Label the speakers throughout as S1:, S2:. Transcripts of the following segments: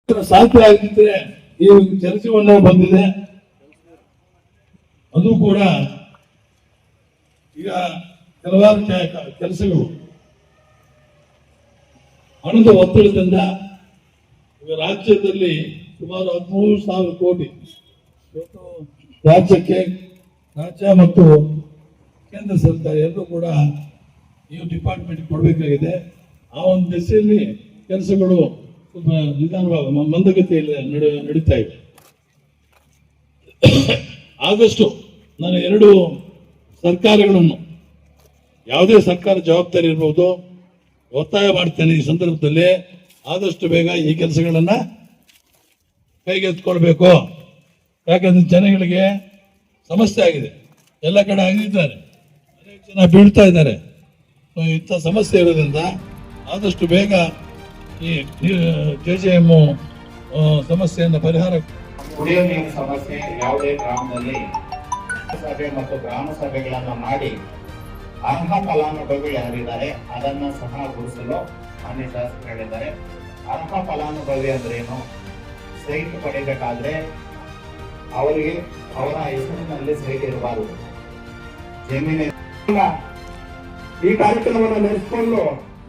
S1: ಸಾಧ್ಯ ಆಗಿದ್ರೆ ಈ ಕೆಲಸವನ್ನ ಬಂದಿದೆ. ಅದು ಕೂಡ ಈಗ ಕೆಲವಾರು ಕೆಲಸಗಳು ಹಣದ ಒತ್ತಡದಿಂದ ಈಗ ರಾಜ್ಯದಲ್ಲಿ ಸುಮಾರು 13,000 ಕೋಟಿ ರಾಜ್ಯ ಮತ್ತು ಕೇಂದ್ರ ಸರ್ಕಾರ ಎರಡೂ ಕೂಡ ಈ ಡಿಪಾರ್ಟ್ಮೆಂಟ್ ಕೊಡಬೇಕಾಗಿದೆ. ಆ ಒಂದು ದಿಸೆಯಲ್ಲಿ ಕೆಲಸಗಳು ಸ್ವಲ್ಪ ನಿಧಾನವಾಗಿ ಮಂದಗತಿಯಲ್ಲಿ ನಡೀತಾ ಇದೆ. ಆದಷ್ಟು ನಾನು ಎರಡು ಸರ್ಕಾರಗಳನ್ನು, ಯಾವುದೇ ಸರ್ಕಾರ ಜವಾಬ್ದಾರಿ ಇರ್ಬೋದು, ಒತ್ತಾಯ ಮಾಡ್ತೇನೆ ಈ ಸಂದರ್ಭದಲ್ಲಿ ಆದಷ್ಟು ಬೇಗ ಈ ಕೆಲಸಗಳನ್ನ ಕೈಗೆತ್ತಿಕೊಳ್ಬೇಕು. ಯಾಕಂದ್ರೆ ಜನಗಳಿಗೆ ಸಮಸ್ಯೆ ಆಗಿದೆ, ಎಲ್ಲ ಕಡೆ ಆಗಿದ್ದಾರೆ, ಅನೇಕ ಜನ ಬೀಳ್ತಾ ಇದ್ದಾರೆ. ಇಂಥ ಸಮಸ್ಯೆ ಇರೋದ್ರಿಂದ ಆದಷ್ಟು ಬೇಗ ಈ JJM ಸಮಸ್ಯೆಯನ್ನು ಪರಿಹಾರ.
S2: ಕುಡಿಯುವ ನೀರಿನ ಸಮಸ್ಯೆ ಯಾವುದೇ ಗ್ರಾಮದಲ್ಲಿ ಸಭೆ ಮತ್ತು ಗ್ರಾಮ ಸಭೆಗಳನ್ನು ಮಾಡಿ ಅರ್ಹ ಫಲಾನುಭವಿಗಳು ಯಾರಿದ್ದಾರೆ ಅದನ್ನ ಸಹ ಗುರುತಿಸಲು ಮಾನ್ಯ ಶಾಸಕರು ಹೇಳಿದ್ದಾರೆ. ಅರ್ಹ ಫಲಾನುಭವಿ ಅಂದ್ರೆ ಏನು? ಸೈಟ್ ಪಡಿಬೇಕಾದ್ರೆ ಅವರಿಗೆ ಅವರ ಹೆಸರಿನಲ್ಲಿ ಸೈಟ್ ಇರಬಾರದು, ಜಮೀನು. ಈ ಕಾರ್ಯಕ್ರಮವನ್ನು ನಡೆಸಿಕೊಂಡು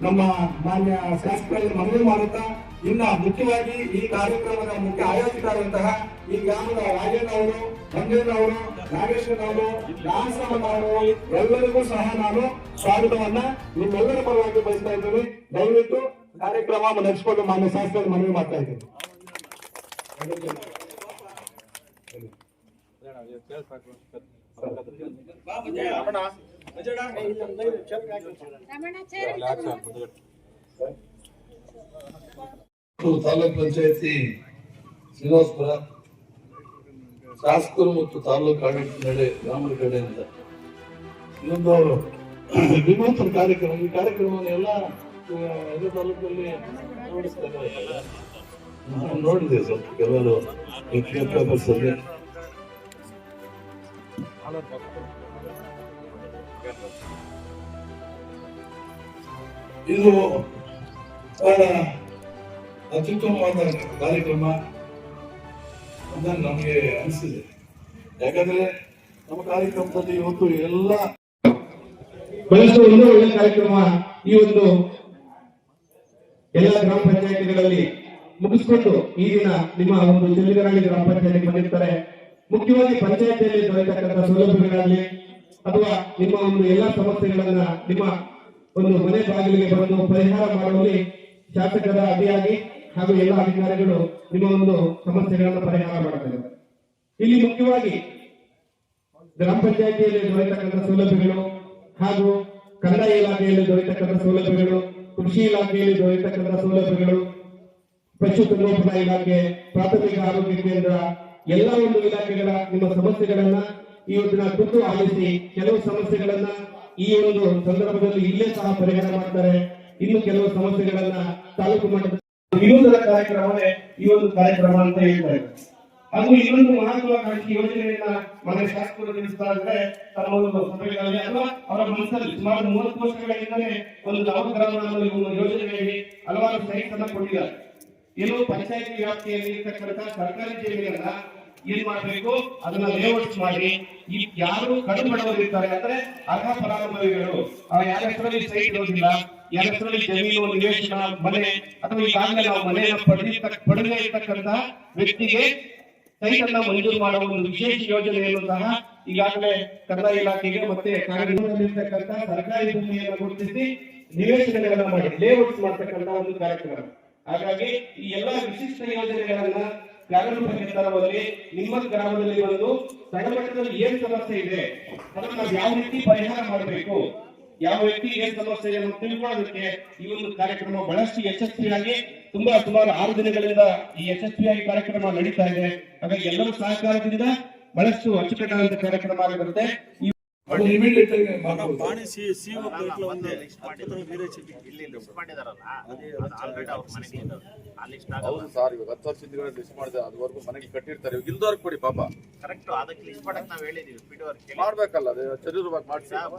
S2: ನಮ್ಮ ಮಾನ್ಯ ಶಾಸಕರಿಗೆ ಮನವಿ ಮಾಡುತ್ತಾ, ಇನ್ನ ಮುಖ್ಯವಾಗಿ ಈ ಕಾರ್ಯಕ್ರಮದ ಮುಖ್ಯ ಆಯೋಜಕರಾದಂತಹ ಈ ಗ್ರಾಮದ ರಾಜೇಂದ್ರ ಮಂಜೇನವರು, ನಾಗೇಶ್ವರವರು, ರಾಮಸ್ವಾಮಿ ಎಲ್ಲರಿಗೂ ಸಹ ನಾನು ಸ್ವಾಗತವನ್ನ ನಿಮ್ಮೆಲ್ಲರ ಪರವಾಗಿ ಬಯಸ್ತಾ ಇದ್ದೀನಿ. ದಯವಿಟ್ಟು ಕಾರ್ಯಕ್ರಮ ನಡೆಸಿಕೊಂಡು ಮಾನ್ಯ ಶಾಸಕರಿಗೆ ಮನವಿ ಮಾಡ್ತಾ ಇದ್ದೀನಿ.
S1: ತಾಲೂಕ್ ಪಂಚಾಯತಿ ಶ್ರೀನಿವಾಸಪುರ ಶಾಸಕರು ಮತ್ತು ತಾಲೂಕು ಆಡಳಿತ ಗ್ರಾಮದ ಕಡೆಯಿಂದ ಇನ್ನೊಂದು ವಿನೂತನ ಕಾರ್ಯಕ್ರಮ. ಈ ಕಾರ್ಯಕ್ರಮವನ್ನು ಎಲ್ಲ ತಾಲೂಕಲ್ಲಿ ನೋಡಿದೆ. ಸ್ವಲ್ಪ ಕೆಲವರು ಪೇಪರ್ಸ್ ಅಲ್ಲಿ ಇದು ಬಹಳ ಅತ್ಯುತ್ತಮವಾದ ಕಾರ್ಯಕ್ರಮ ಅಂತ ನಮಗೆ ಅನಿಸಿದೆ. ಯಾಕಂದ್ರೆ ನಮ್ಮ ಕಾರ್ಯಕ್ರಮದಲ್ಲಿ ಇವತ್ತು ಎಲ್ಲ
S3: ಬಹಳಷ್ಟು ಒಂದು ಒಳ್ಳೆ ಕಾರ್ಯಕ್ರಮ ಈ ಒಂದು ಎಲ್ಲ ಗ್ರಾಮ ಪಂಚಾಯತಿಗಳಲ್ಲಿ ಮುಗಿಸ್ಕೊಂಡು ಈ ದಿನ ನಿಮ್ಮ ಒಂದು ಚಿಲ್ಲಿಗರಾಳಿ ಗ್ರಾಮ ಪಂಚಾಯತಿಗೆ ಬಂದಿರ್ತಾರೆ. ಮುಖ್ಯವಾಗಿ ಪಂಚಾಯತಿಯಲ್ಲಿ ದೊರೆತಕ್ಕಂಥ ಸೌಲಭ್ಯಗಳಾಗಲಿ ಅಥವಾ ನಿಮ್ಮ ಒಂದು ಎಲ್ಲಾ ಸಮಸ್ಯೆಗಳನ್ನ ನಿಮ್ಮ ಒಂದು ಮನೆ ಬಾಗಿಲಿಗೆ ಬಂದು ಪರಿಹಾರ ಮಾಡುವಲ್ಲಿ ಶಾಸಕರ ಅಧಿಯಾಗಿ ಹಾಗೂ ಎಲ್ಲ ಅಧಿಕಾರಿಗಳು ನಿಮ್ಮ ಒಂದು ಸಮಸ್ಯೆಗಳನ್ನು ಪರಿಹಾರ ಮಾಡ್ತಾರೆ. ಇಲ್ಲಿ ಮುಖ್ಯವಾಗಿ ಗ್ರಾಮ ಪಂಚಾಯತಿಯಲ್ಲಿ ದೊರೆತಕ್ಕಂಥ ಸೌಲಭ್ಯಗಳು ಹಾಗೂ ಕಂದಾಯ ಇಲಾಖೆಯಲ್ಲಿ ದೊರೆತಕ್ಕಂಥ ಸೌಲಭ್ಯಗಳು, ಕೃಷಿ ಇಲಾಖೆಯಲ್ಲಿ ದೊರೆತಕ್ಕಂಥ ಸೌಲಭ್ಯಗಳು, ಪಶು ಸಂಗೋಪನಾ ಇಲಾಖೆ, ಪ್ರಾಥಮಿಕ ಆರೋಗ್ಯ ಕೇಂದ್ರ, ಎಲ್ಲ ಒಂದು ಇಲಾಖೆಗಳ ನಿಮ್ಮ ಸಮಸ್ಯೆಗಳನ್ನ ಇವತ್ತಿನ ಖುದ್ದು ಆಲಿಸಿ ಕೆಲವು ಸಮಸ್ಯೆಗಳನ್ನ ಈ ಒಂದು ಸಂದರ್ಭದಲ್ಲಿ ಇಲ್ಲೇ ಸಹ ಪರಿಹಾರ ಮಾಡ್ತಾರೆ. ಇನ್ನು ಕೆಲವು ಸಮಸ್ಯೆಗಳನ್ನ ತಾಲೂಕು ಮಟ್ಟದ ವಿನೂತನ ಕಾರ್ಯಕ್ರಮವೇ ಈ ಒಂದು ಕಾರ್ಯಕ್ರಮ ಅಂತ ಹೇಳ್ತಾರೆ. ಅದು ಇನ್ನೊಂದು ಮಹತ್ವಾಕಾಂಕ್ಷಿ ಯೋಜನೆಯನ್ನ ಮನೆ ಶಾಸಕರು ತಿಳಿಸ್ತಾ ಇದ್ರೆ ತಮ್ಮ ಒಂದು ಸಭೆಗಳಲ್ಲಿ ಅಥವಾ ಅವರ ಮನಸ್ಸಲ್ಲಿ ಸುಮಾರು 30 ವರ್ಷಗಳಿಂದಲೇ ಒಂದು ನವಗ್ರಾಮದಲ್ಲಿ ಒಂದು ಯೋಜನೆಯಲ್ಲಿ ಹಲವಾರು ಸೈಟ್ ಅನ್ನ ಕೊಟ್ಟಿದ್ದಾರೆ. ಏನು ಪಂಚಾಯತಿ ವ್ಯಾಪ್ತಿಯಲ್ಲಿ ಇರ್ತಕ್ಕಂಥ ಸರ್ಕಾರಿ ಜಮೀನನ್ನ ಏನ್ ಮಾಡಬೇಕು, ಅದನ್ನ ಲೇಔಟ್ ಮಾಡಿ ಈ ಯಾರು ಕಡು ಬಡವರಿರ್ತಾರೆ ಅಂದ್ರೆ ಅರ್ಹ ಫಲಾನುಭವಿಗಳು, ಯಾರ ಹೆಸರಲ್ಲಿ ಸೈಟ್ ಇರೋದಿಲ್ಲ, ಯಾರ ಹೆಸರಲ್ಲಿ ಜಮೀನು, ನಿವೇಶನ, ಮನೆ ಅಥವಾ ಈಗಾಗಲೇ ನಾವು ಮನೆಯನ್ನು ಪಡೆದೇ ಇರ್ತಕ್ಕಂಥ ವ್ಯಕ್ತಿಗೆ ಸೈಟ್ ಅನ್ನ ಮಂಜೂರು ಮಾಡುವ ಒಂದು ವಿಶೇಷ ಯೋಜನೆಯನ್ನು ಸಹ ಈಗಾಗಲೇ ಕಂದಾಯ ಇಲಾಖೆಗೆ ಮತ್ತೆ ಕಾರ್ಯನಿರ್ವಹಿಸತಕ್ಕಂಥ ಸರ್ಕಾರಿ ಭೂಮಿಯನ್ನು ಗುರುತಿಸಿ ನಿವೇಶನಗಳನ್ನ ಮಾಡಿ ಲೇಔಟ್ ಮಾಡತಕ್ಕಂಥ ಒಂದು ಕಾರ್ಯಕ್ರಮ. ಹಾಗಾಗಿ ಈ ಎಲ್ಲಾ ವಿಶಿಷ್ಟ ಯೋಜನೆಗಳನ್ನ ಕಾರ್ಯರೂಪಕ್ಕೆ ತರುವಲ್ಲಿ ನಿಮ್ಮ ಗ್ರಾಮದಲ್ಲಿ ಬಂದು ತಳಮಟ್ಟದಲ್ಲಿ ಏನ್ ಸಮಸ್ಯೆ ಇದೆ ಅದನ್ನ ನಾವು ಯಾವ ರೀತಿ ಪರಿಹಾರ ಮಾಡಬೇಕು, ಯಾವ ವ್ಯಕ್ತಿ ಏನ್ ಸಮಸ್ಯೆ ಇದೆ ಅಂತ ತಿಳ್ಕೊಳ್ಳೋದಕ್ಕೆ ಈ ಒಂದು ಕಾರ್ಯಕ್ರಮ ಬಹಳಷ್ಟು ಯಶಸ್ವಿಯಾಗಿ ಸುಮಾರು 6 ದಿನಗಳಿಂದ ಈ ಯಶಸ್ವಿಯಾಗಿ ಕಾರ್ಯಕ್ರಮ ನಡೀತಾ ಇದೆ. ಹಾಗಾಗಿ ಎಲ್ಲರ ಸಹಕಾರದಿಂದ ಬಹಳಷ್ಟು ಅಚ್ಚುಕಟ್ಟಾದಂತ ಕಾರ್ಯಕ್ರಮ ಆಗಿರುತ್ತೆ.
S4: ಹೌದು ಸರ್, ಇವಾಗ 10 ವರ್ಷದಿಂದ ಲಿಸ್ಟ್ ಮಾಡಿದೆ, ಅದುವರೆಗೂ ಮನೆಗೆ ಕಟ್ಟಿರ್ತಾರೆ. ಇವಾಗ ಇಲ್ದವ್ರಿಗೆ ಕೊಡಿ ಪಾಪ.
S2: ಕರೆಕ್ಟ್, ಅದಕ್ಕೆ ಲಿಸ್ಟ್ ಮಾಡಕ್ ನಾವ್ ಹೇಳಿದೀವಿ.
S4: ಮಾಡ್ಬೇಕಲ್ಲ, ಅದು ಚದುರವಾಗಿ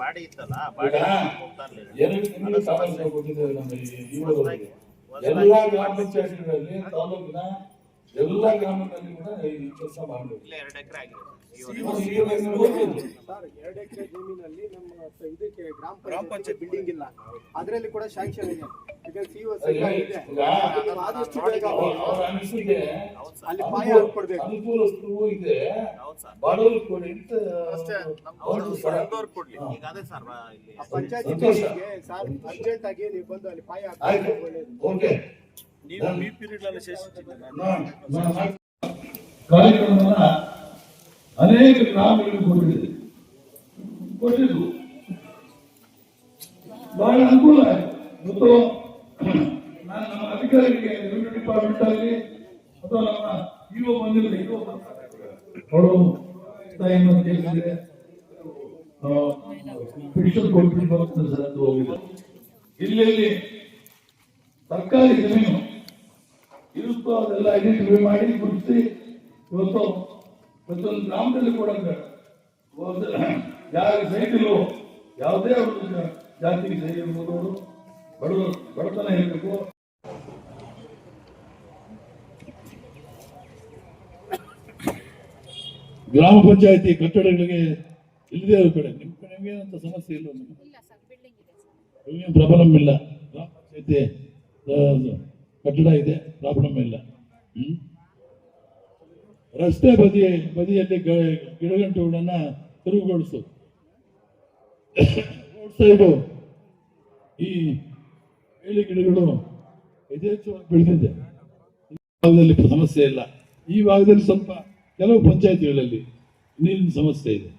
S4: ಮಾಡಿ
S2: ಇತ್ತಲ್ಲ
S1: ಎಲ್ಲಾ ಗ್ರಾಮ ಪಂಚಾಯತ್ಗಳಲ್ಲಿ ತಾಲೂಕಿನ ಎಲ್ಲಾ ಗ್ರಾಮಗಳಲ್ಲಿ ಕೂಡ ಈ ಕೆಲಸ ಮಾಡಬೇಕು.
S2: 2 ಎಕರೆ ಆಗಿದೆ
S5: ಸರ್ 2 ಎಕರೆ ಜಮೀನಲ್ಲಿ ನಮ್ಮ ಇದಕ್ಕೆ ಗ್ರಾಮ ಪಂಚಾಯತ್ ಬಿಲ್ಡಿಂಗ್ ಇಲ್ಲ, ಅದರಲ್ಲಿ ಕೂಡ ಶಾಂಕ್ಷನ್ ಇದೆ. ಈಗ CO ಇದೆ, ಆದಷ್ಟು ಬೇಗ
S1: ಅನಿಸಿಕೆ
S5: ಅಲ್ಲಿ ಪಾಯ ಹಾಕ್ಕೊಡ್ಬೇಕು.
S1: ಅನುಕೂಲಸ್ಥರು ಇದೆ,
S2: ಹೌದು ಸರ್
S1: ಬಡವರು ಕೊಡಿ ಅಂತ
S2: ಅಷ್ಟೇ ನಮ್ದವ್ರು ಕೊಡ್ಲಿ. ಈಗ ಅದೇ ಸರ್ ಇಲ್ಲಿ
S5: ಆ ಪಂಚಾಯತ್
S1: ಸಂತೋಷ.
S5: ಸರ್ ಅರ್ಜೆಂಟ್ ಆಗಿ ನೀವು ಬಂದು ಅಲ್ಲಿ ಪಾಯ
S1: ಆಯ್ತು.
S5: ಹಾಕಿ ಒಳ್ಳೇದು.
S1: ಓಕೆ
S2: ನೀವು ಈ ಪೀರಿಯಡ್ ಅಲ್ಲಿ
S1: ಕಾರ್ಯಕ್ರಮವನ್ನ ಅನೇಕ ಗ್ರಾಮಗಳಿಗೆ ಕೊಟ್ಟಿದ್ದು ಬಹಳ ಅನುಕೂಲ ಆಯ್ತು. ಮತ್ತು ನಾನು ನಮ್ಮ ಅಧಿಕಾರಿಗೆ ರೆವಿನ್ಯೂ ಡಿಪಾರ್ಟ್ಮೆಂಟ್ ಅಲ್ಲಿ ಅಥವಾ ನಮ್ಮ ಇಒ ಬಂದಿರಲಿ ಅವರು ತಾಯಿಯನ್ನು ಕೇಳಿದ್ರೆ ಪಿಟಿಷನ್ ಕೊಟ್ಬಿಟ್ಟು ಬರ್ತದೆ ಸರ್ ಅಂತ ಹೋಗಿದೆ. ಇಲ್ಲಿ ಸರ್ಕಾರಿ ಜಮೀನು ಇರುತ್ತೋ ಅದೆಲ್ಲ ಐಡೆಂಟಿಫೈ ಮಾಡಿ ಗುರುತಿಸಿ ಇವತ್ತು ಪ್ರತಿಯೊಂದು ಗ್ರಾಮದಲ್ಲಿ ಕೂಡ ಯಾರ ಸೈಟಿಲು ಯಾವುದೇ ಅವ್ರ ಜಾತಿಗೆ ಸೈ ಇರ್ಬೋದು, ಬಡತನ ಇರಬೇಕು. ಗ್ರಾಮ ಪಂಚಾಯತಿ ಕಟ್ಟಡಗಳಿಗೆ ಇಲ್ಲದೆ ಇರೋ ಕಡೆ ನಿಮ್ಗೆ ಏನಂತ ಸಮಸ್ಯೆ ಇಲ್ಲ, ಪ್ರಾಬ್ಲಮ್ ಇಲ್ಲ. ಗ್ರಾಮ ಪಂಚಾಯತಿ ಕಟ್ಟಡ ಇದೆ, ಪ್ರಾಬ್ಲಮ್ ಇಲ್ಲ. ರಸ್ತೆ ಬದಿಯಲ್ಲಿ ಗಿಡಗಂಟುಗಳನ್ನ ತಿರುಗುಗೊಳಿಸು. ರೋಡ್ ಸೈಡು ಈ ಬೇಲಿ ಗಿಡಗಳು ಯಥೇಚ್ಛವಾಗಿ ಬೆಳೆದಿದೆ. ಈ ಭಾಗದಲ್ಲಿ ಸಮಸ್ಯೆ ಇಲ್ಲ. ಈ ಭಾಗದಲ್ಲಿ ಸ್ವಲ್ಪ ಕೆಲವು ಪಂಚಾಯತಿಗಳಲ್ಲಿ ನೀರಿನ ಸಮಸ್ಯೆ ಇದೆ.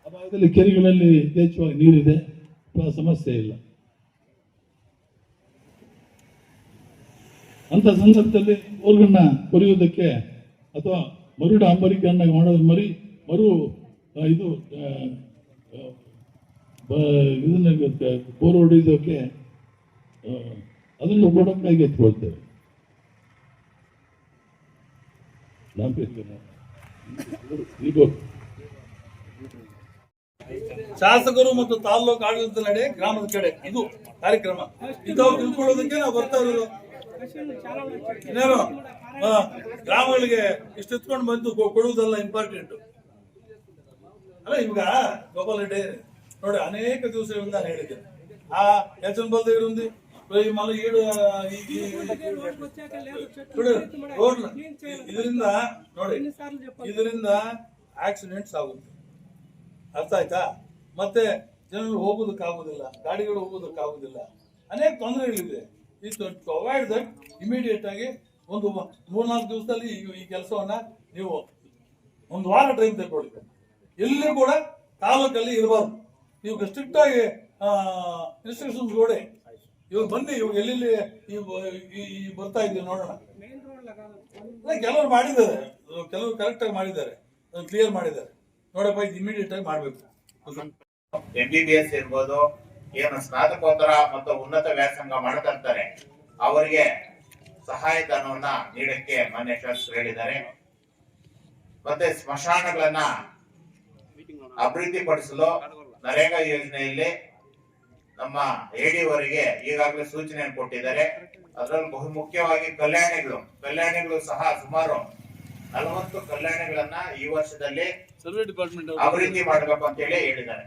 S1: ಆ ಭಾಗದಲ್ಲಿ ಕೆರೆಗಳಲ್ಲಿ ಯಥೇಚ್ಛವಾಗಿ ನೀರಿದೆ, ಸಮಸ್ಯೆ ಇಲ್ಲ. ಅಂತ ಸಂದರ್ಭದಲ್ಲಿ ಬೋರ್ಗಳನ್ನ ಕೊರೆಯುವುದಕ್ಕೆ ಅಥವಾ ಮರು ಡಾಂಬರೀಕರಣ ಮಾಡೋದು ಮರು ಇದು ಇದನ್ನ ಬೋರ್ ಹೊಡೆಯೋದಕ್ಕೆ ಅದನ್ನು ಕೂಡ ಕೈಗೆ ಎತ್ಕೊಳ್ತೇವೆ.
S6: ಶಾಸಕರು ಮತ್ತು ತಾಲೂಕು ಆಡಳಿತ ನಡೆ ಗ್ರಾಮದ ಕಡೆ ಇದು ಕಾರ್ಯಕ್ರಮ. ಇಂಥವು ತಿಳ್ಕೊಳ್ಳೋದಕ್ಕೆ ನಾವು ಬರ್ತಾ ಇರೋದು. ಇನ್ನೇನು ಗ್ರಾಮಗಳಿಗೆ ಇಷ್ಟು ಎತ್ಕೊಂಡು ಬಂದು ಕೊಡುವುದಲ್ಲ ಇಂಪಾರ್ಟೆಂಟ್ ಅಲ್ಲ. ಇವಾಗ ಗೋಪಾಲ್ ರೆಡ್ಡಿ ನೋಡಿ ಅನೇಕ ದಿವಸಗಳಿಂದ ನಾನು ಹೇಳಿದ್ದೇನೆ. ಆ ಎಚನ್ ಬಲ್ದೇವ್ರು ಮಲ ಈಡು ರೋಡ್ ಇದರಿಂದ ನೋಡಿ, ಇದರಿಂದ ಆಕ್ಸಿಡೆಂಟ್ಸ್ ಆಗುತ್ತೆ. ಅರ್ಥ ಆಯ್ತಾ? ಮತ್ತೆ ಜನರು ಹೋಗೋದಕ್ಕಾಗುದಿಲ್ಲ, ಗಾಡಿಗಳು ಹೋಗೋದಕ್ಕಾಗುದಿಲ್ಲ, ಅನೇಕ ತೊಂದರೆಗಳಿವೆ. ಟು ಅವಾಯ್ಡ್ ದಟ್ ಇಮಿಡಿಯೇಟ್ ಆಗಿ ಒಂದು 3-4 ದಿವಸದಲ್ಲಿ ಈ ಕೆಲಸವನ್ನ ನೀವು ಒಂದು ವಾರ ಟೈಮ್ ತಗೊಳ್ಳಿ. ಎಲ್ಲಿ ಕೂಡ ತಾಲೂಕಲ್ಲಿ ಇರಬಾರ್ದು. ನೀವು ಸ್ಟ್ರಿಕ್ಟ್ ಆಗಿ ಇನ್ಸ್ಟ್ರಕ್ಷನ್ಸ್ ಕೊಡಿ. ಇವಾಗ ಬನ್ನಿ, ಇವಾಗ ಎಲ್ಲೆಲ್ಲಿ ಬರ್ತಾ ಇದ್ದೀವಿ ನೋಡೋಣ. ಕೆಲವರು ಮಾಡಿದ್ದಾರೆ, ಕೆಲವರು ಕರೆಕ್ಟ್ ಆಗಿ ಮಾಡಿದ್ದಾರೆ, ಕ್ಲಿಯರ್ ಮಾಡಿದ್ದಾರೆ. ನೋಡಪ್ಪ ಇದು ಇಮಿಡಿಯೇಟ್ ಆಗಿ ಮಾಡ್ಬೇಕು.
S2: MBBS ಇರ್ಬೋದು, ಏನು ಸ್ನಾತಕೋತ್ತರ ಮತ್ತು ಉನ್ನತ ವ್ಯಾಸಂಗ ಮಾಡ್ತಿರ್ತಾರೆ ಅವರಿಗೆ ಸಹಾಯಧನವನ್ನ ನೀಡಕ್ಕೆ ಮಾನ್ಯ ಶಾಸಕರು ಹೇಳಿದ್ದಾರೆ. ಮತ್ತೆ ಸ್ಮಶಾನಗಳನ್ನ ಅಭಿವೃದ್ಧಿಪಡಿಸಲು ನರೇಗಾ ಯೋಜನೆಯಲ್ಲಿ ನಮ್ಮ AD ಅವರಿಗೆ ಈಗಾಗಲೇ ಸೂಚನೆಯನ್ನು ಕೊಟ್ಟಿದ್ದಾರೆ. ಅದರಲ್ಲಿ ಬಹುಮುಖ್ಯವಾಗಿ ಕಲ್ಯಾಣಿಗಳು ಸಹ ಸುಮಾರು 40 ಕಲ್ಯಾಣಿಗಳನ್ನ ಈ ವರ್ಷದಲ್ಲಿ
S6: ಸರ್ವೆ ಡಿಪಾರ್ಟ್ಮೆಂಟ್
S2: ಅಭಿವೃದ್ಧಿ ಮಾಡಬೇಕು ಅಂತ ಹೇಳಿ ಹೇಳಿದ್ದಾರೆ.